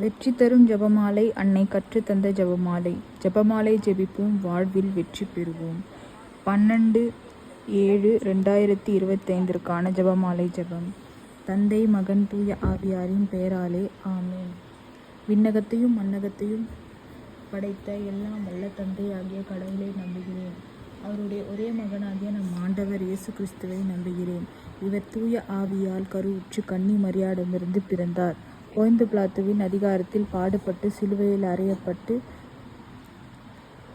வெற்றி தரும் ஜெபமாலை அன்னை கற்றுத்தந்த ஜெபமாலை. ஜெபமாலை ஜெபிப்போம், வாழ்வில் வெற்றி பெறுவோம். 12/7/2025 ஜெபமாலை ஜெபம். தந்தை, மகன், தூய ஆவியாரின் பெயராலே ஆமென். விண்ணகத்தையும் மண்ணகத்தையும் படைத்த எல்லாம் வல்ல தந்தை ஆகிய கடவுளை நம்புகிறேன். அவருடைய ஒரே மகனாகிய நம் ஆண்டவர் இயேசு கிறிஸ்துவை நம்புகிறேன். இவர் தூய ஆவியால் கருவுற்று கன்னி மரியாளிடமிருந்து பிறந்தார். பொந்து பிலாத்துவின் அதிகாரத்தில் பாடுபட்டு சிலுவையில் அறையப்பட்டு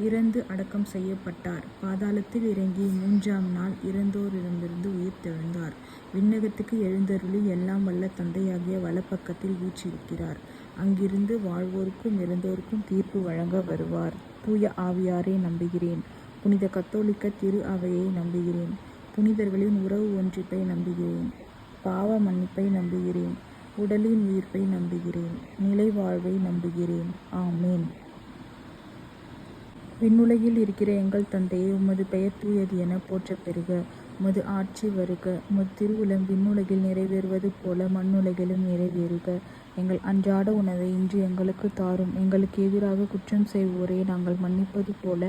இறந்து அடக்கம் செய்யப்பட்டார். பாதாளத்தில் இறங்கி 3ஆம் நாள் இறந்தோரிடமிருந்து உயிர் தெழுந்தார். விண்ணகத்துக்கு எழுந்தருளி எல்லாம் வல்ல தந்தையாகிய வலப்பக்கத்தில் வீற்றிருக்கிறார். அங்கிருந்து வாழ்வோருக்கும் இறந்தோருக்கும் தீர்ப்பு வழங்க வருவார். தூய ஆவியாரை நம்புகிறேன். புனித கத்தோலிக்க திரு அவையை நம்புகிறேன். புனிதர்களின் உறவு ஒன்றிப்பை நம்புகிறேன். பாவ மன்னிப்பை நம்புகிறேன். உடலின் உயிர்ப்பை நம்புகிறேன். நிலை வாழ்வை நம்புகிறேன். ஆமேன். விண்ணுலகில் இருக்கிற எங்கள் தந்தையே, உமது பெயர் தூயது என போற்றப் பெறுக. உமது ஆட்சி வருக. உமது திருவுளம் விண்ணுலகில் நிறைவேறுவது போல மண்ணுலகிலும் நிறைவேறுக. எங்கள் அன்றாட உணவை இன்று எங்களுக்கு தாரும். எங்களுக்கு எதிராக குற்றம் செய்வோரை நாங்கள் மன்னிப்பது போல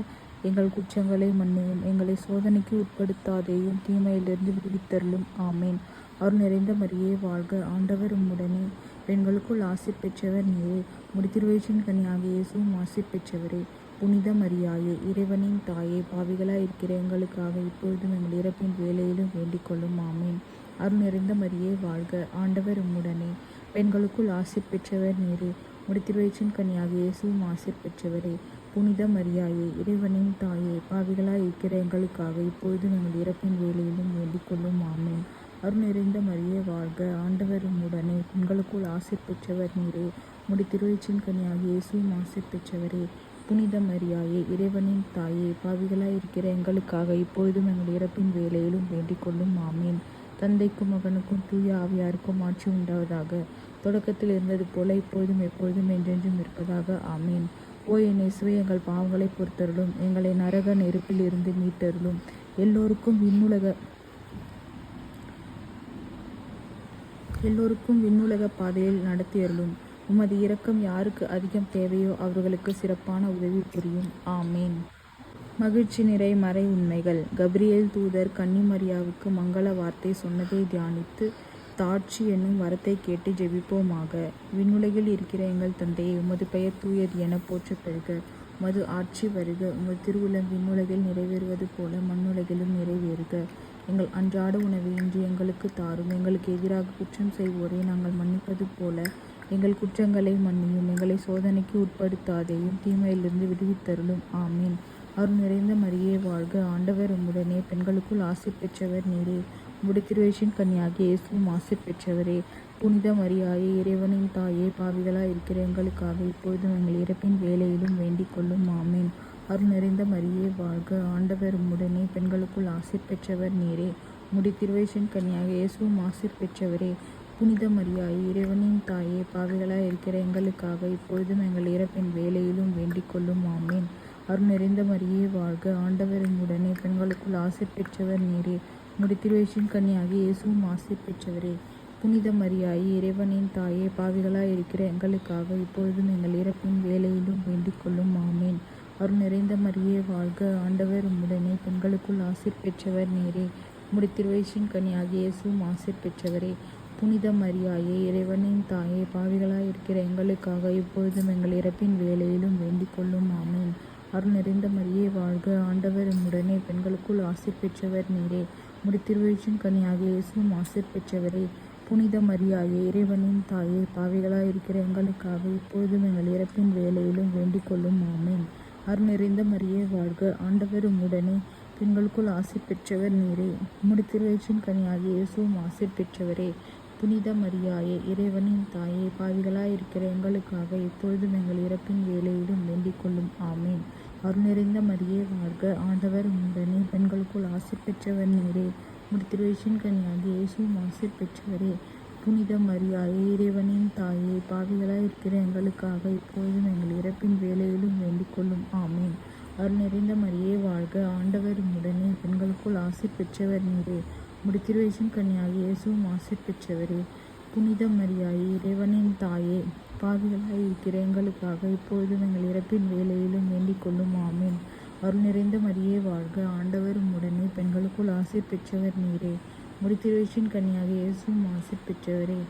எங்கள் குற்றங்களை மன்னியும். எங்களை சோதனைக்கு உட்படுத்தாதேயும், தீமையிலிருந்து விடுவித்தருளும். ஆமேன். அருள் நிறைந்த மரியே வாழ்க, ஆண்டவர் உம்முடனே. பெண்களுக்குள் ஆசீர் பெற்றவர் நீரே. முடித்திருவயிற்றின் கனியாகிய இயேசுவும் ஆசீர் பெற்றவரே. புனித மரியாயே, இறைவனின் தாயே, பாவிகளாய் இருக்கிற எங்களுக்காக இப்பொழுதும் எங்கள் இறப்பின் வேலையிலும் வேண்டிக் கொள்ளும். ஆமேன். அருள் நிறைந்த மரியே வாழ்க, ஆண்டவர் உம்முடனே. பெண்களுக்குள் ஆசீர் பெற்றவர் நீரே. முடித்திருவயிற்றின் கனியாகிய இயேசுவும் ஆசீர் பெற்றவரே. புனித மரியாயே, இறைவனின் தாயே, பாவிகளாய் இருக்கிற எங்களுக்காக இப்பொழுதும் எங்கள் இறப்பின் வேலையிலும் வேண்டிக் கொள்ளும். ஆமேன். அருள் நிறைந்த மரியே வாழ்க, ஆண்டவர் உம்முடனே. பெண்களுக்குள் ஆசீர் பெற்றவர் நீரே. முடித்திருவயிற்றின் கனியாகிய இயேசுவும் ஆசீர் பெற்றவரே. புனித மரியாயே, இறைவனின் தாயே, பாவிகளாய் இருக்கிற எங்களுக்காக இப்பொழுதும் எங்கள் இறப்பின் வேலையிலும் வேண்டிக் கொள்ளும். ஆமேன். தந்தைக்கும் மகனுக்கும் தூய ஆவியாருக்கும் ஆட்சி உண்டாவதாக. தொடக்கத்தில் இருந்தது போல இப்பொழுதும் எப்பொழுதும் என்றென்றும் இருப்பதாக. ஆமேன். ஓ என் இயேசுவே, எங்கள் பாவங்களை பொறுத்தருளும். எங்களை நரக நெருப்பில் இருந்து மீட்டருளும். எல்லோருக்கும் விண்ணுலக பாதையில் நடத்தியருளும். உமது இரக்கம் யாருக்கு அதிகம் தேவையோ அவர்களுக்கு சிறப்பான உதவி புரியும். ஆமேன். மகிழ்ச்சி நிறை மறை உண்மைகள். கபிரியேல் தூதர் கன்னிமரியாவுக்கு மங்கள வார்த்தை சொன்னதை தியானித்து தாட்சி என்னும் வரத்தை கேட்டு ஜெபிப்போமாக. விண்ணுலகில் இருக்கிற எங்கள் தந்தையே, உமது பெயர் தூயது என போற்றப் பெறுக. உமது ஆட்சி வருக. உமது திருவுளம் விண்ணுலகில் நிறைவேறுவது போல மண்ணுலகிலும் நிறைவேறுக. எங்கள் அன்றாட உணவை இன்று எங்களுக்கு தாரும். எங்களுக்கு எதிராக குற்றம் செய்வோரை நாங்கள் மன்னிப்பது போல எங்கள் குற்றங்களை மன்னியும். எங்களை சோதனைக்கு உட்படுத்தாதேயும், தீமையிலிருந்து விடுவித்தருளும். ஆமீன். அருள் நிறைந்த மரியே வாழ்க, ஆண்டவர் உம்முடனே. பெண்களுக்குள் ஆசீர் பெற்றவர் நீரே. உம்முடைய திருவயிற்றின் கனியாகிய இயேசுவும் ஆசீர் பெற்றவரே. புனித மரியாயே, இறைவனின் தாயே, பாவிகளாய் இருக்கிற எங்களுக்காக இப்பொழுதும் எங்கள் இறப்பின் வேலையிலும் வேண்டிக் கொள்ளும். ஆமீன். அருள் நிறைந்த மரியே வாழ்க, ஆண்டவர் உம்முடனே. பெண்களுக்குள் ஆசீர் பெற்றவர் நீரே. உம்முடைய திருவயிற்றின் கனியாகிய இயேசுவும் ஆசீர் பெற்றவரே. புனித மரியாயே, இறைவனின் தாயே, பாவிகளாய் இருக்கிற எங்களுக்காக இப்பொழுதும் எங்கள் இறப்பின் வேலையிலும் வேண்டிக் கொள்ளும். ஆமீன். அருள் நிறைந்த மரியே வாழ்க, ஆண்டவர் உம்முடனே. பெண்களுக்குள் ஆசீர் பெற்றவர் நீரே. உம்முடைய திருவயிற்றின் கனியாகிய இயேசுவும் ஆசீர் பெற்றவரே. புனித மரியாயே, இறைவனின் தாயே, பாவிகளாய் இருக்கிற எங்களுக்காக இப்பொழுதும் எங்கள் இறப்பின் வேலையிலும் வேண்டிக் கொள்ளும். ஆமீன். அருள் நிறைந்த மரியே வாழ்க, ஆண்டவர் உம்முடனே. பெண்களுக்குள் ஆசீர் பெற்றவர் நீரே. உம்முடைய திருவயிற்றின் கனியாகிய இயேசுவும் ஆசீர் பெற்றவரே. புனித மரியாயே, இறைவனின் தாயே, பாவிகளாய் இருக்கிற எங்களுக்காக இப்பொழுதும் எங்கள் இறப்பின் வேலையிலும் வேண்டிக் கொள்ளும். ஆமீன். அருள் நிறைந்த மரியே வாழ்க, ஆண்டவர் உம்முடனே. பெண்களுக்குள் ஆசீர் பெற்றவர் நீரே. உம்முடைய திருவயிற்றின் கனியாகிய இயேசுவும் ஆசீர் பெற்றவரே. புனித மரியாயே, இறைவனின் தாயே, பாவிகளாய் இருக்கிற எங்களுக்காக இப்பொழுதும் எங்கள் இறப்பின் வேலையிலும் வேண்டிக் கொள்ளும். ஆமீன். அருள் நிறைந்த மரியே வாழ்க, ஆண்டவர் உம்முடனே. பெண்களுக்குள் ஆசீர் பெற்றவர் நீரே. உம்முடைய திருவயிற்றின் கனியாகிய இயேசுவும் ஆசீர் பெற்றவரே. புனித மரியாயே, இறைவனின் தாயே, பாவிகளாய் இருக்கிற எங்களுக்காக இப்பொழுதும் எங்கள் இறப்பின் வேலையிலும் வேண்டிக் கொள்ளும். ஆமீன். அருள் நிறைந்த மரியே வாழ்க, ஆண்டவர் உம்முடனே. பெண்களுக்குள் ஆசீர் பெற்றவர் நீரே. உம்முடைய திருவயிற்றின் கனியாகிய இயேசுவும் ஆசீர் பெற்றவரே. புனித மரியாயே, இறைவனின் தாயே, பாவிகளாய் இருக்கிற எங்களுக்காக இப்பொழுதும் எங்கள் இறப்பின் வேலையிலும் வேண்டிக் கொள்ளும். ஆமீன். அருள் நிறைந்த மரியே வாழ்க, ஆண்டவர் உம்முடனே. பெண்களுக்குள் ஆசீர் பெற்றவர் நீரே. உம்முடைய திருவயிற்றின் கனியாகிய இயேசுவும் ஆசீர் பெற்றவரே. புனித மரியாயே, இறைவனின் தாயே, பாவிகளாய் இருக்கிற எங்களுக்காக இப்பொழுதும் எங்கள் இறப்பின் வேளையிலும் வேண்டிக் கொள்ளும் ஆமேன். அருள் நிறைந்த மரியே வாழ்க, ஆண்டவர் உம்முடனே, பெண்களுக்குள் ஆசீர் பெற்றவர் நீரே. முடித்திருவயிற்றின் கன்னியாகிய இயேசுவும் ஆசீர் பெற்றவரே.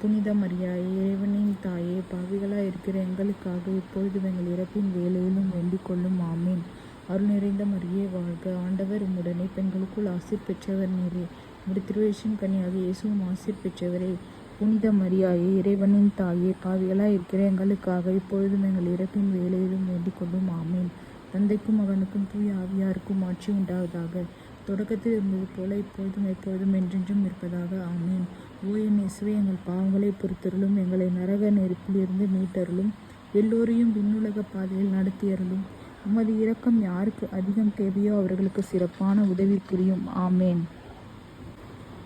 புனித மரியாயே, இறைவனின் தாயே, பாவிகளாய் இருக்கிற எங்களுக்காக இப்பொழுதும் எங்கள் இறப்பின் வேளையிலும் வேண்டிக் கொள்ளும் ஆமேன். அருள் நிறைந்த மரியே வாழ்க, ஆண்டவர் உம்முடனே, பெண்களுக்குள் ஆசீர் பெற்றவர் நீரே. முடித்திருவயிற்றின் கன்னியாகிய இயேசுவும் ஆசீர் பெற்றவரே. புனித மரியாயே, இறைவனின் தாயே, பாவிகளாய் இருக்கிற எங்களுக்காக இப்பொழுதும் எங்கள் இறப்பின் வேளையிலும் வேண்டிக் கொள்ளும் ஆமேன். தந்தைக்கும் மகனுக்கும் தூய ஆவியாருக்கும் ஆட்சி உண்டாவதாக. தொடக்கத்தில் இருந்தது போல இப்பொழுதும் எப்பொழுதும் என்றென்றும் இருப்பதாக. ஆமேன். ஓ என் இயேசுவே, எங்கள் பாவங்களை பொறுத்தருளும், எங்களை நரக நெருப்பிலிருந்து மீட்டருளும், எல்லோரையும் விண்ணுலக பாதையில் நடத்தியருளும். உமது இரக்கம் யாருக்கு அதிகம் தேவையோ அவர்களுக்கு சிறப்பான உதவி புரியும். ஆமேன்.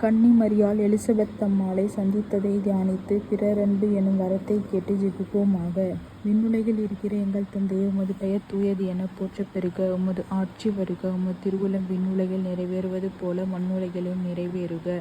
கன்னி மரியாள் எலிசபெத் அம்மாளை சந்தித்ததை தியானித்து பிறரன்பு எனும் வரத்தை கேட்டு ஜெபிப்போமாக. விண்ணுலகில் இருக்கிற எங்கள் தந்தையே, உமது பெயர் தூயது என போற்றப் பெறுக. உமது ஆட்சி வருக. உமது திருவுளம் விண்ணுலகில் நிறைவேறுவது போல மண்ணுலகிலும் நிறைவேறுக.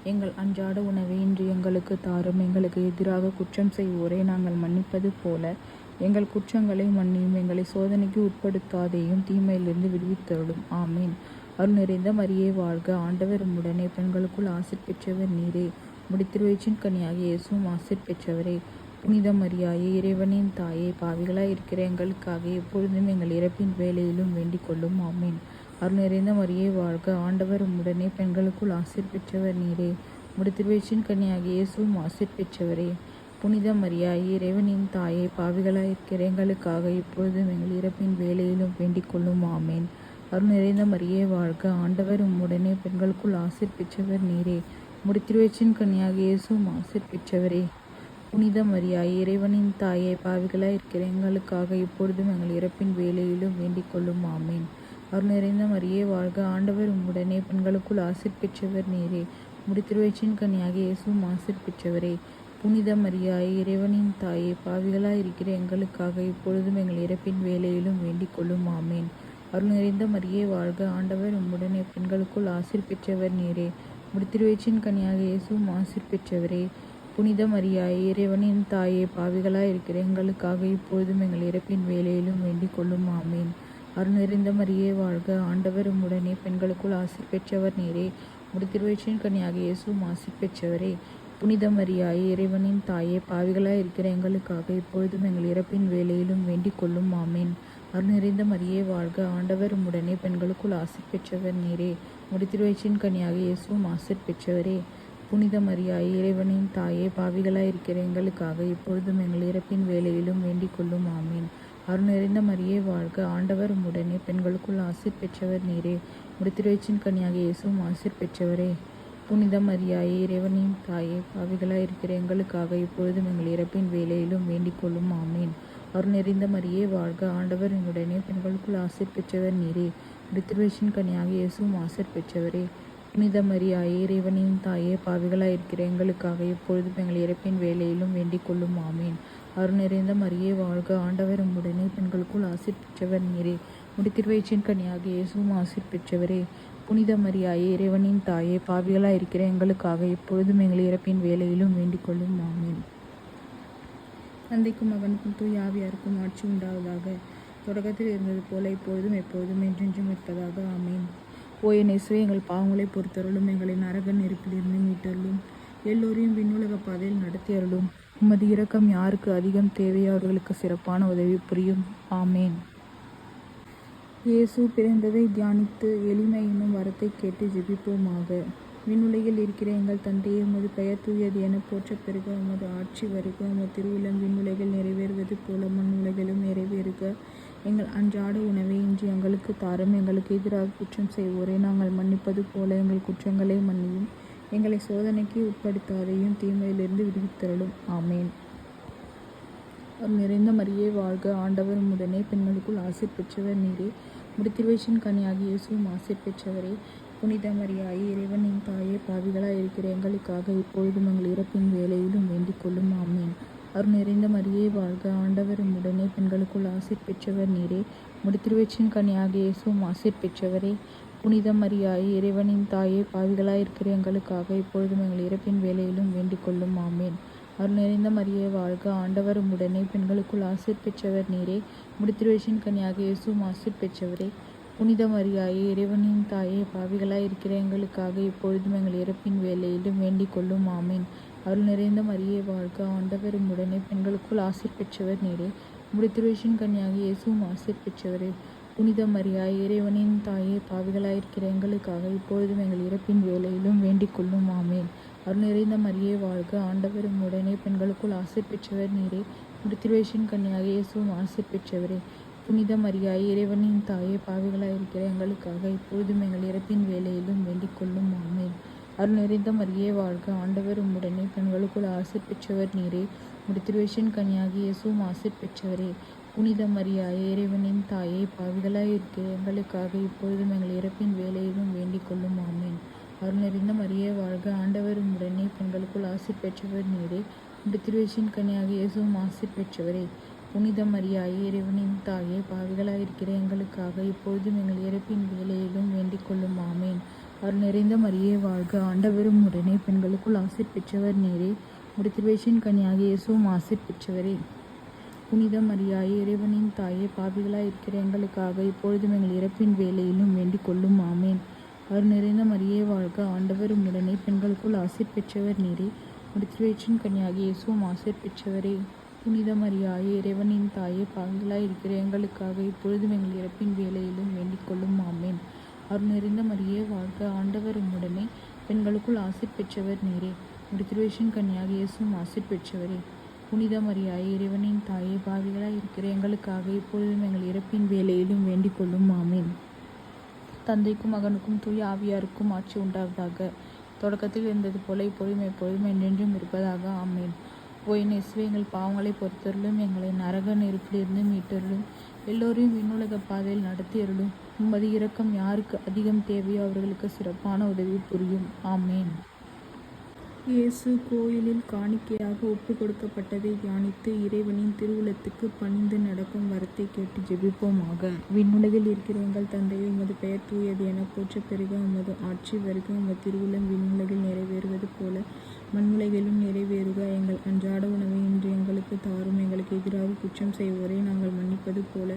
எங்கள் அன்றாட உணவை இன்று எங்களுக்கு தாரும். எங்களுக்கு எதிராக குற்றம் செய்வோரை நாங்கள் மன்னிப்பது போல எங்கள் குற்றங்களை மன்னியும். எங்களை சோதனைக்கு உட்படுத்தாதேயும், தீமையிலிருந்து விடுவித்தருளும். ஆமீன். அருள் நிறைந்த மரியே வாழ்க, ஆண்டவர் உம்முடனே, பெண்களுக்குள் ஆசீர் பெற்றவர் நீரே. முடித்திருவயிற்றின் கன்னியாகிய இயேசுவும் ஆசீர் பெற்றவரே. புனித மரியாயே, இறைவனின் தாயே, பாவிகளாய் இருக்கிற எங்களுக்காக எப்பொழுதும் எங்கள் இறப்பின் வேளையிலும் வேண்டிக் கொள்ளும். ஆமீன். அருள் நிறைந்த மரியே வாழ்க, ஆண்டவர் உம்முடனே, பெண்களுக்குள் ஆசீர் பெற்றவர் நீரே. முடித்திருவயிற்றின் கன்னியாகிய இயேசுவும் ஆசீர் பெற்றவரே. புனித மரியாயே, இறைவனின் தாயே, பாவிகளாய் இருக்கிற எங்களுக்காக இப்பொழுதும் எங்கள் இறப்பின் வேளையிலும் வேண்டிக் கொள்ளும். ஆமேன். அருள் நிறைந்த மரியே வாழ்க, ஆண்டவர் உம்முடனே, பெண்களுக்குள் ஆசீர் பெற்றவர் நீரே. முடித்திருவயிற்றின் கன்னியாகிய இயேசுவும் ஆசீர் பெற்றவரே. புனித மரியாயே, இறைவனின் தாயே, பாவிகளாய் இருக்கிற எங்களுக்காக இப்பொழுதும் எங்கள் இறப்பின் வேளையிலும் வேண்டிக் கொள்ளும். ஆமேன். அருள் நிறைந்த மரியே வாழ்க, ஆண்டவர் உம்முடனே, பெண்களுக்குள் ஆசீர் பெற்றவர் நீரே. முடித்திருவயிற்றின் கன்னியாகிய இயேசுவும் ஆசீர் பெற்றவரே. புனித மரியாயே, இறைவனின் தாயே, பாவிகளாய் இருக்கிற எங்களுக்காக இப்பொழுதும் எங்கள் இறப்பின் வேளையிலும் வேண்டிக் கொள்ளும். ஆமேன். அருள் நிறைந்த மரியே வாழ்க, ஆண்டவர் உம்முடனே, பெண்களுக்குள் ஆசீர் பெற்றவர் நீரே. முடித்திருவயிற்றின் கன்னியாகிய இயேசுவும் ஆசீர் பெற்றவரே. புனித மரியாயே, இறைவனின் தாயே, பாவிகளாய் இருக்கிற எங்களுக்காக இப்பொழுதும் எங்கள் இறப்பின் வேளையிலும் வேண்டிக் கொள்ளும். ஆமேன். அருள் நிறைந்த மரியே வாழ்க, ஆண்டவர் உம்முடனே, பெண்களுக்குள் ஆசீர் பெற்றவர் நீரே. முடித்திருவயிற்றின் கன்னியாகிய இயேசுவும் ஆசீர் பெற்றவரே. புனித மரியாயே, இறைவனின் தாயே, பாவிகளாய் இருக்கிற எங்களுக்காக இப்பொழுதும் எங்கள் இறப்பின் வேளையிலும் வேண்டிக் கொள்ளும். ஆமேன். அருள் நிறைந்த மரியே வாழ்க, ஆண்டவர் உம்முடனே, பெண்களுக்குள் ஆசீர் பெற்றவர் நீரே. முடித்திருவயிற்றின் கன்னியாகிய இயேசுவும் ஆசீர் பெற்றவரே. புனித மரியாயே, இறைவனின் தாயே, பாவிகளாய் இருக்கிற எங்களுக்காக இப்பொழுதும் எங்கள் இறப்பின் வேளையிலும் வேண்டிக் கொள்ளும். ஆமீன். அருள் நிறைந்த மரியே வாழ்க, ஆண்டவர் உம்முடனே, பெண்களுக்குள் ஆசீர் பெற்றவர் நீரே. முடித்திருவயிற்றின் கன்னியாகிய இயேசுவும் ஆசீர் பெற்றவரே. புனித மரியாயே, இறைவனின் தாயே, பாவிகளாய் இருக்கிற எங்களுக்காக இப்பொழுதும் எங்கள் இறப்பின் வேளையிலும் வேண்டிக் கொள்ளும். ஆமீன். அருள் நிறைந்த மரியே வாழ்க, ஆண்டவர் உம்முடனே, பெண்களுக்குள் ஆசீர் பெற்றவர் நீரே. முடித்திருவயிற்றின் கன்னியாகிய இயேசுவும் ஆசீர் பெற்றவரே. புனித மரியாயே, இறைவனின் தாயே, பாவிகளாய் இருக்கிற எங்களுக்காக இப்பொழுதும் எங்கள் இறப்பின் வேளையிலும் வேண்டிக் கொள்ளும். ஆமீன். அருள் நிறைந்த மரியே வாழ்க, ஆண்டவர் உம்முடனே, பெண்களுக்குள் ஆசீர் பெற்றவர் நீரே. முடித்திருவயிற்றின் கன்னியாகிய இயேசுவும் ஆசீர் பெற்றவரே. புனித மரியாயே, இறைவனின் தாயே, பாவிகளாய் இருக்கிற எங்களுக்காக இப்பொழுதும் எங்கள் இறப்பின் வேளையிலும் வேண்டிக் கொள்ளும். ஆமீன். தந்தைக்கும் மகனுக்கும் தூய ஆவியாருக்கும் ஆட்சி உண்டாவதாக. தொடக்கத்தில் இருந்தது போல இப்பொழுதும் எப்பொழுதும் என்றென்றும் இருப்பதாக. ஆமேன். ஓ என் இயேசுவே, எங்கள் பாவங்களை பொறுத்தருளும், எங்களை நரக நெருப்பிலிருந்து மீட்டருளும், எல்லோரையும் விண்ணுலக பாதையில் நடத்தி அருளும். உமது இரக்கம் யாருக்கு அதிகம் தேவையோ அவர்களுக்கு சிறப்பான உதவி புரியும். ஆமேன். இயேசு பிறந்ததை தியானித்து எளிமை என்னும் வரத்தை கேட்டு ஜெபிப்போமாக. விண்ணுலகில் இருக்கிற எங்கள் தந்தையே, உமது பெயர் தூயது என போற்றப் பெறுக. உமது ஆட்சி வருக. உமது திருவுளம் விண்ணுலகில் நிறைவேறுவது போல மண்ணுலகிலும் நிறைவேறுக. எங்கள் அன்றாட உணவை இன்று எங்களுக்கு தாரும். எங்களுக்கு எதிராக குற்றம் செய்வோரை நாங்கள் மன்னிப்பது போல எங்கள் குற்றங்களை மன்னியும். எங்களை சோதனைக்கு உட்படுத்தாதையும், தீமையிலிருந்து விடுவித்தருளும். ஆமேன். அருள் நிறைந்த மரியே வாழ்க, ஆண்டவர் உம்முடனே, பெண்களுக்குள் ஆசீர் பெற்றவர் நீரே. முடித்திருவயிற்றின் கன்னியாகிய இயேசுவும் ஆசீர் பெற்றவரே. புனித மரியாயே, இறைவனின் தாயே, பாவிகளாய் இருக்கிற எங்களுக்காக இப்பொழுதும் எங்கள் இறப்பின் வேளையிலும் வேண்டிக் கொள்ளும். ஆமீன். அருள் நிறைந்த மரியே வாழ்க, ஆண்டவர் உம்முடனே, பெண்களுக்குள் ஆசீர் பெற்றவர் நீரே. முடித்திருவயிற்றின் கன்னியாகிய இயேசுவும் ஆசீர் பெற்றவரே. புனித மரியாயே, இறைவனின் தாயே, பாவிகளாய் இருக்கிற எங்களுக்காக இப்பொழுதும் எங்கள் இறப்பின் வேளையிலும் வேண்டிக் கொள்ளும். ஆமீன். அருள் நிறைந்த மரியே வாழ்க, ஆண்டவர் உம்முடனே, பெண்களுக்குள் ஆசீர் பெற்றவர் நீரே. முடித்திருவேற்றின் கனியாக இயேசுவும் ஆசீர் பெற்றவரே. புனித மரியாயே, இறைவனின் தாயே, பாவிகளாய் இருக்கிற எங்களுக்காக இப்பொழுதும் எங்கள் இறப்பின் வேளையிலும் வேண்டிக் கொள்ளும். ஆமேன். அருள் நிறைந்த மரியே வாழ்க, ஆண்டவர் உம்முடனே, பெண்களுக்குள் ஆசீர் பெற்றவர் நீரே. முடித்திருவேற்றின் கனியாக இயேசுவும் ஆசீர் பெற்றவரே. புனித மரியாயே, இறைவனின் தாயே, பாவிகளாய் இருக்கிற எங்களுக்காக இப்பொழுதும் எங்கள் இறப்பின் வேளையிலும் வேண்டிக் கொள்ளும். ஆமேன். அருள் நிறைந்த மரியே வாழ்க, ஆண்டவர் உம்முடனே, பெண்களுக்குள் ஆசீர் பெற்றவர் நீரே. முடித்திருவேற்றின் கனியாக இயேசுவும் ஆசீர் பெற்றவரே. புனித மரியாயே, இறைவனின் தாயே, பாவிகளாய் இருக்கிற எங்களுக்காக இப்பொழுதும் எங்கள் இறப்பின் வேளையிலும் வேண்டிக் கொள்ளும். ஆமேன். அருள் நிறைந்த மரியே வாழ்க, ஆண்டவர் உம்முடனே, பெண்களுக்குள் ஆசீர் பெற்றவர் நீரே. முடித்திருவேற்றின் கனியாக இயேசுவும் ஆசீர் பெற்றவரே. புனித மரியாயே, இறைவனின் தாயே, பாவிகளாய் இருக்கிற எங்களுக்காக இப்பொழுதும் எங்கள் இறப்பின் வேளையிலும் வேண்டிக் கொள்ளும். ஆமேன். அருள் நிறைந்த மரியே வாழ்க, ஆண்டவர் உம்முடனே, பெண்களுக்குள் ஆசீர் பெற்றவர் நீரே. முடித்திருவேற்றின் கனியாக இயேசுவும் ஆசீர் பெற்றவரே. புனித மரியாயே, இறைவனின் தாயே, பாவிகளாய் இருக்கிற எங்களுக்காக இப்பொழுதும் எங்கள் இறப்பின் வேளையிலும் வேண்டிக் கொள்ளும். ஆமேன். அருள் நிறைந்த மரியே வாழ்க, ஆண்டவர் உம்முடனே, பெண்களுக்குள் ஆசீர் பெற்றவர் நீரே. முடித்திருவேற்றின் கனியாக இயேசுவும் ஆசீர் பெற்றவரே. புனித மரியாயே, இறைவனின் தாயே, பாவிகளாய் இருக்கிற எங்களுக்காக இப்பொழுதும் எங்கள் இறப்பின் வேளையிலும் வேண்டிக் கொள்ளும். ஆமேன். அருள் நிறைந்த மரியே வாழ்க, ஆண்டவர் உம்முடனே, பெண்களுக்குள் ஆசீர் பெற்றவர் நீரே. முடித்திருவேற்றின் கனியாக இயேசுவும் ஆசீர் பெற்றவரே. புனித மரியாயே, இறைவனின் தாயே, பாவிகளாய் இருக்கிற எங்களுக்காக இப்பொழுதும் எங்கள் இறப்பின் வேளையிலும் வேண்டிக் கொள்ளும். ஆமேன். அருள் நிறைந்த மரியே வாழ்க, ஆண்டவர் உம்முடனே, பெண்களுக்குள் ஆசீர் பெற்றவர் நீரே. முடித்திருவேற்றின் கனியாக இயேசுவும் ஆசீர் பெற்றவரே. புனித மரியாயே, இறைவனின் தாயே, பாவிகளாய் இருக்கிற எங்களுக்காக இப்பொழுதும் எங்கள் இறப்பின் வேளையிலும் வேண்டிக் கொள்ளும். ஆமேன். தந்தைக்கும் மகனுக்கும் தூய ஆவியாருக்கும் ஆட்சி உண்டாவதாக. தொடக்கத்தில் இருந்தது போல இப்பொழுதும் எப்பொழுதும் என்றென்றும் இருப்பதாக. ஆமேன். ஓ என் இயேசுவே, எங்கள் பாவங்களை பொறுத்தருளும், எங்களை நரக நெருப்பிலிருந்து மீட்டருளும், எல்லோரையும் விண்ணுலக பாதையில் நடத்தியருளும். உமது இரக்கம் யாருக்கு அதிகம் தேவையோ அவர்களுக்கு சிறப்பான உதவி புரியும். ஆமேன். இயேசு கோயிலில் காணிக்கையாக ஒப்பு கொடுக்கப்பட்டதை தியானித்து இறைவனின் திருவுளத்துக்கு பணிந்து நடக்கும் வரத்தை கேட்டு ஜெபிப்போமாக. விண்ணுலகில் இருக்கிற எங்கள் தந்தையே, உமது பெயர் தூயது என போற்ற பெருக. உமது ஆட்சி வருக. உமது திருவுளம் விண்ணுலகில் நிறைவேறுவது போல மண்ணுலகிலும் நிறைவேறுக. எங்கள் அன்றாட உணவை இன்று எங்களுக்கு தாரும். எங்களுக்கு எதிராக குற்றம் செய்வோரை நாங்கள் மன்னிப்பது போல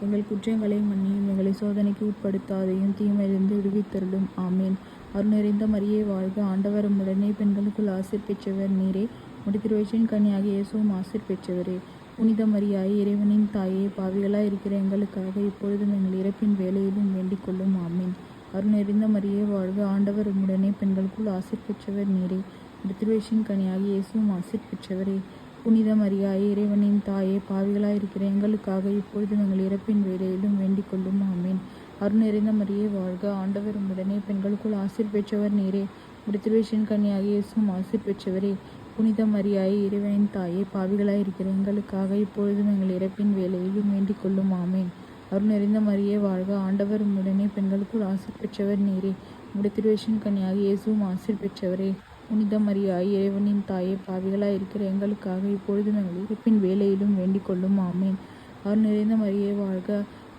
எங்கள் குற்றங்களை மன்னியும். எங்களை சோதனைக்கு உட்படுத்தாதையும் தீமையிலிருந்து விடுவித்தருளும். ஆமேன். அருள் நிறைந்த மரியே வாழ்க, ஆண்டவர் உம்முடனே, பெண்களுக்குள் ஆசீர் பெற்றவர் நீரே. முடித்திருவேற்றின் கனியாக இயேசுவும் ஆசீர் பெற்றவரே. புனித மரியாயே, இறைவனின் தாயே, பாவிகளாய் இருக்கிற எங்களுக்காக இப்பொழுதும் எங்கள் இறப்பின் வேளையிலும் வேண்டிக் கொள்ளும். ஆமீன். அருள் நிறைந்த மரியே வாழ்க, ஆண்டவர் உம்முடனே, பெண்களுக்குள் ஆசீர் பெற்றவர் நீரே. முடித்திருவேற்றின் கனியாக இயேசுவும் ஆசீர் பெற்றவரே. புனித மரியாயே, இறைவனின் தாயே, பாவிகளாய் இருக்கிற எங்களுக்காக இப்பொழுதும் எங்கள் இறப்பின் வேளையிலும் வேண்டிக் கொள்ளும். ஆமீன். அருள் நிறைந்த மரியே வாழ்க, ஆண்டவர் உம்முடனே, பெண்களுக்குள் ஆசீர் பெற்றவர் நீரே. முடித்திருவேற்றின் கனியாக இயேசுவும் ஆசீர் பெற்றவரே. புனித மரியாயே, இறைவனின் தாயே, பாவிகளாய் இருக்கிற எங்களுக்காக இப்பொழுதும் எங்கள் இறப்பின் வேளையிலும் வேண்டிக் கொள்ளும். ஆமேன். அருள் நிறைந்த மரியே வாழ்க, ஆண்டவர் உம்முடனே, பெண்களுக்குள் ஆசீர் பெற்றவர் நீரே. முடித்திருவேற்றின் கனியாக இயேசுவும் ஆசீர் பெற்றவரே. புனித மரியாயே, இறைவனின் தாயே, பாவிகளாய் இருக்கிற எங்களுக்காக இப்பொழுதும் எங்கள் இறப்பின் வேளையிலும் வேண்டிக் கொள்ளும். ஆமேன். அருள் நிறைந்த மரியே வாழ்க,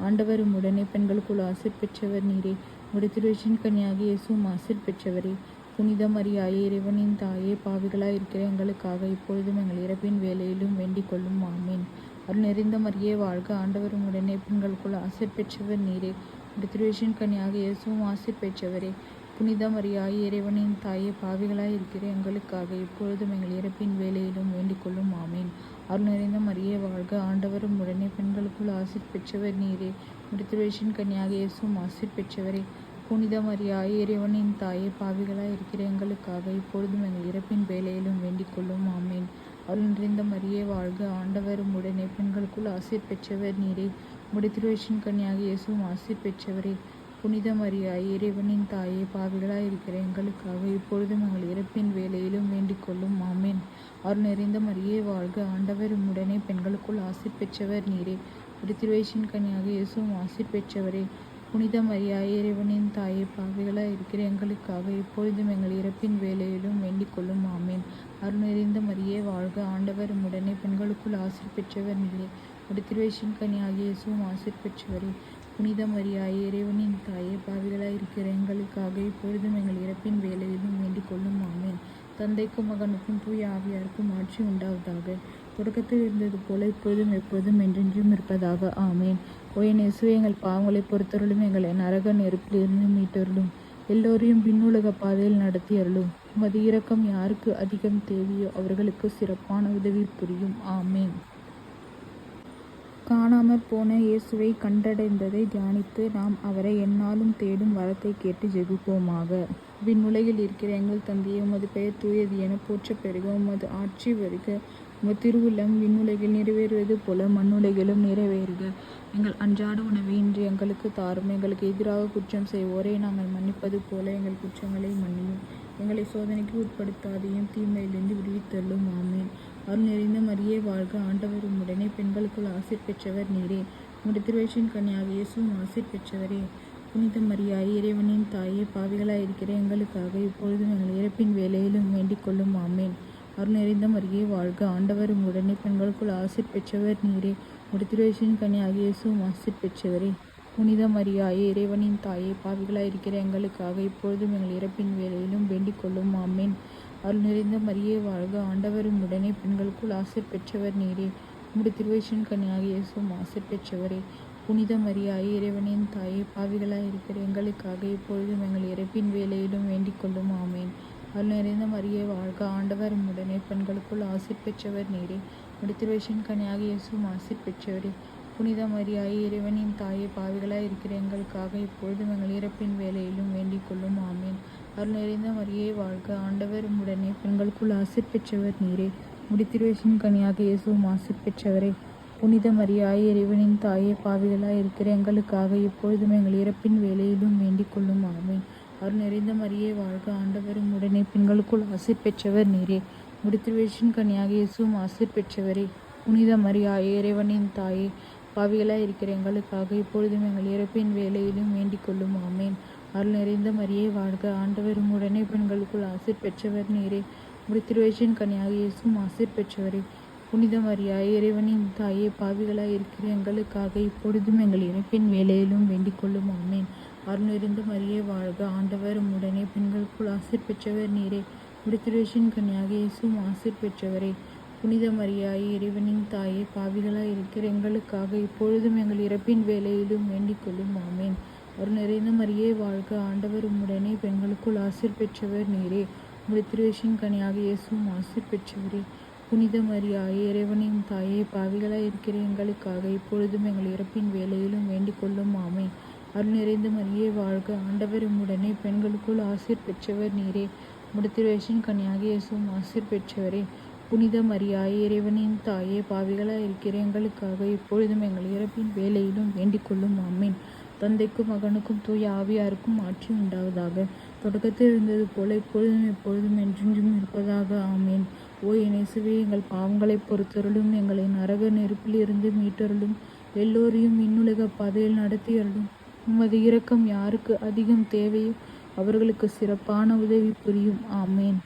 ஆண்டவர் உம்முடனே, பெண்களுக்குள் ஆசீர் பெற்றவர் நீரே. முடித்திருவேற்றின் கனியாக இயேசுவும் ஆசீர் பெற்றவரே. புனித மரியாயே, இறைவனின் தாயே, பாவிகளாய் இருக்கிற எங்களுக்காக இப்பொழுதும் எங்கள் இறப்பின் வேளையிலும் வேண்டிக் கொள்ளும். ஆமேன். அருள் நிறைந்த மரியே வாழ்க, ஆண்டவர் உம்முடனே, பெண்களுக்குள் ஆசீர் பெற்றவர் நீரே. முடித்திருவேற்றின் கனியாக இயேசுவும் ஆசீர் பெற்றவரே. புனித மரியாயே, இறைவனின் தாயே, பாவிகளாய் இருக்கிற எங்களுக்காக இப்பொழுதும் எங்கள் இறப்பின் வேளையிலும் வேண்டிக் கொள்ளும். ஆமேன். அருள் நிறைந்த மரியே வாழ்க, ஆண்டவர் உம்முடனே, பெண்களுக்குள் ஆசீர் பெற்றவர் நீரே. முடித்திருவேற்றின் கனியாக இயேசுவும் ஆசீர் பெற்றவரே. புனித மரியாயே, இறைவனின் தாயே, பாவிகளாய் இருக்கிற எங்களுக்காக இப்பொழுதும் எங்கள் இறப்பின் வேளையிலும் வேண்டிக் கொள்ளும். ஆமேன். அருள் நிறைந்த மரியே வாழ்க, ஆண்டவர் உம்முடனே, பெண்களுக்குள் ஆசீர் பெற்றவர் நீரே. முடித்திருவேற்றின் கனியாக இயேசுவும் ஆசீர் பெற்றவரே. புனித மரியாயே, இறைவனின் தாயே, பாவிகளாய் இருக்கிற எங்களுக்காக இப்பொழுதும் எங்கள் இறப்பின் வேளையிலும் வேண்டிக் கொள்ளும். ஆமேன். அருள் நிறைந்த மரியே வாழ்க, ஆண்டவர் உம்முடனே, பெண்களுக்குள் ஆசீர் பெற்றவர் நீரே. முடித்திருவேற்றின் கனியாக இயேசுவும் ஆசீர் பெற்றவரே. புனித மரியாயே, இறைவனின் தாயே, பாவிகளாய் இருக்கிற எங்களுக்காக இப்பொழுதும் எங்கள் இறப்பின் வேளையிலும் வேண்டிக் கொள்ளும். ஆமேன். அருள் நிறைந்த மரியே வாழ்க, ஆண்டவர் உம்முடனே, பெண்களுக்குள் ஆசீர் பெற்றவர் நீரே. முடித்திருவேற்றின் கனியாக இயேசுவும் ஆசீர் பெற்றவரே. புனித மரியாயே, இறைவனின் தாயே, பாவிகளாய் இருக்கிற எங்களுக்காக இப்பொழுதும் எங்கள் இறப்பின் வேளையிலும் வேண்டிக் கொள்ளும். ஆமேன். தந்தைக்கும் மகனுக்கும் தூய ஆவியாருக்கும் ஆட்சி உண்டாவதாக. தொடக்கத்தில் இருந்தது போல இப்பொழுதும் எப்பொழுதும் என்றென்றும் இருப்பதாக. ஆமேன். ஓ என் இயேசுவே, எங்கள் பாவங்களை பொறுத்தருளும், எங்களை நரக நெருப்பிலிருந்து மீட்டருளும், எல்லோரையும் விண்ணுலக பாதையில் நடத்தி அருளும். உமது இரக்கம் யாருக்கு அதிகம் தேவையோ அவர்களுக்கு சிறப்பான உதவி புரியும். ஆமேன். காணாமற் போன இயேசுவை கண்டடைந்ததை தியானித்து நாம் அவரை எந்நாளும் தேடும் வரத்தை கேட்டு ஜெபிப்போமாக. விண்ணுலகில் இருக்கிற எங்கள் தந்தையே, உமது பெயர் தூயது என போற்றப் பெறுக. உமது ஆட்சி வருக. உமது திருவுள்ளம் விண்ணுலகில் நிறைவேறுவது போல மண்ணுலகிலும் நிறைவேறுக. எங்கள் அன்றாட உணவை இன்று எங்களுக்கு தாரும். எங்களுக்கு எதிராக குற்றம் செய்வோரை நாங்கள் மன்னிப்பது போல எங்கள் குற்றங்களை மன்னியும். எங்களை சோதனைக்கு உட்படுத்தாதையும் தீமையிலிருந்து விடுவித்தருளும். ஆமேன். அருள் நிறைந்த மரியே வாழ்க, ஆண்டவர் உம்முடனே, பெண்களுக்குள் ஆசீர் பெற்றவர் நீரே. உம்முடைய திருவயிற்றின் கனியாகிய இயேசுவும் ஆசீர் பெற்றவரே. புனித மரியாயே, இறைவனின் தாயே, பாவிகளாயிருக்கிற எங்களுக்காக இப்பொழுதும் எங்கள் இறப்பின் வேலையிலும் வேண்டிக் கொள்ளும். ஆமேன். அருள் நிறைந்த மரியே வாழ்க, ஆண்டவர் உம்முடனே, பெண்களுக்குள் ஆசீர் பெற்றவர் நீரே. உம்முடைய திருவயிற்றின் கனியாகிய இயேசுவும் ஆசீர் பெற்றவரே. புனித மரியாயே, இறைவனின் தாயே, பாவிகளாயிருக்கிற எங்களுக்காக இப்பொழுதும் எங்கள் இறப்பின் வேலையிலும் வேண்டிக் கொள்ளும். ஆமேன். அருள் நிறைந்த மரியே வாழ்க, ஆண்டவர் உம்முடனே, பெண்களுக்குள் ஆசீர் பெற்றவர் நீரே. உம்முடைய திருவயிற்றின் கனியாகிய இயேசுவும் ஆசீர் பெற்றவரே. புனித மரியாயே, இறைவனின் தாயே, பாவிகளாயிருக்கிற எங்களுக்காக இப்பொழுதும் எங்கள் இறப்பின் வேலையிலும் வேண்டிக் கொள்ளும். ஆமேன். அருள் நிறைந்த மரியே வாழ்க, ஆண்டவர் உம்முடனே, பெண்களுக்குள் ஆசீர் பெற்றவர் நீரே. உம்முடைய திருவயிற்றின் கனியாகிய இயேசுவும் ஆசீர் பெற்றவரே. புனித மரியாயே, இறைவனின் தாயே, பாவிகளாயிருக்கிற எங்களுக்காக இப்பொழுதும் எங்கள் இறப்பின் வேலையிலும் வேண்டிக் கொள்ளும். ஆமேன். அருள் நிறைந்த மரியே வாழ்க, ஆண்டவர் உம்முடனே, பெண்களுக்குள் ஆசீர் பெற்றவர் நீரே. உம்முடைய திருவயிற்றின் கனியாகிய இயேசுவும் ஆசீர் பெற்றவரே. புனித மரியாயே, இறைவனின் தாயே, பாவிகளாயிருக்கிற எங்களுக்காக இப்பொழுதும் எங்கள் இறப்பின் வேலையிலும் வேண்டிக் கொள்ளும். ஆமேன். அருள் நிறைந்த மரியே வாழ்க, ஆண்டவர் உம்முடனே, பெண்களுக்குள் ஆசீர் பெற்றவர் நீரே. உம்முடைய திருவயிற்றின் கனியாகிய இயேசுவும் ஆசீர் பெற்றவரே. புனித மரியாயே, இறைவனின் தாயே, பாவிகளாயிருக்கிற எங்களுக்காக இப்பொழுதும் எங்கள் இறப்பின் வேலையிலும் வேண்டிக் கொள்ளும். ஆமேன். அருள் நிறைந்த மரியே வாழ்க, ஆண்டவர் உம்முடனே, பெண்களுக்குள் ஆசீர் பெற்றவர் நீரே. உம்முடைய திருவயிற்றின் கனியாகிய இயேசுவும் ஆசீர் பெற்றவரே. புனித மரியாயே, இறைவனின் தாயே, பாவிகளாயிருக்கிற எங்களுக்காக இப்பொழுதும் எங்கள் இறப்பின் வேலையிலும் வேண்டிக் கொள்ளும். ஆமேன். அருள் நிறைந்த மரியே வாழ்க, ஆண்டவர் உம்முடனே, பெண்களுக்குள் ஆசீர் பெற்றவர் நீரே. உம்முடைய திருவயிற்றின் கனியாகிய இயேசுவும் ஆசீர் பெற்றவரே. புனித மரியாயே, இறைவனின் தாயே, பாவிகளாயிருக்கிற எங்களுக்காக இப்பொழுதும் எங்கள் இறப்பின் வேலையிலும் வேண்டிக் கொள்ளும். ஆமேன். அருள் நிறைந்த மரியே வாழ்க, ஆண்டவர் உம்முடனே, பெண்களுக்குள் ஆசீர் பெற்றவர் நீரே. உம்முடைய திருவயிற்றின் கனியாகிய இயேசுவும் ஆசீர் பெற்றவரே. புனித மரியாயே, இறைவனின் தாயே, பாவிகளாயிருக்கிற எங்களுக்காக இப்பொழுதும் எங்கள் இறப்பின் வேலையிலும் வேண்டிக் கொள்ளும். ஆமேன். அருள் நிறைந்த மரியே வாழ்க, ஆண்டவர் உம்முடனே, பெண்களுக்குள் ஆசீர் பெற்றவர் நீரே. உம்முடைய திருவயிற்றின் கனியாகிய இயேசுவும் ஆசீர் பெற்றவரே. புனித மரியாயே, இறைவனின் தாயே, பாவிகளாயிருக்கிற எங்களுக்காக இப்பொழுதும் எங்கள் இறப்பின் வேலையிலும் வேண்டிக் கொள்ளும். ஆமேன். தந்தைக்கும் மகனுக்கும் தூய ஆவியாருக்கும் ஆட்சி உண்டாவதாக. தொடக்கத்தில் இருந்தது போல இப்பொழுதும் எப்பொழுதும் என்றென்றும் இருப்பதாக. ஆமேன். ஓ என் இயேசுவே, எங்கள் பாவங்களை பொறுத்தருளும், எங்களை நரக நெருப்பிலிருந்து மீட்டருளும், எல்லோரையும் விண்ணுலக பாதையில் நடத்தி அருளும். உமது இரக்கம் யாருக்கு அதிகம் தேவையோ அவர்களுக்கு சிறப்பான உதவி புரியும். ஆமேன்.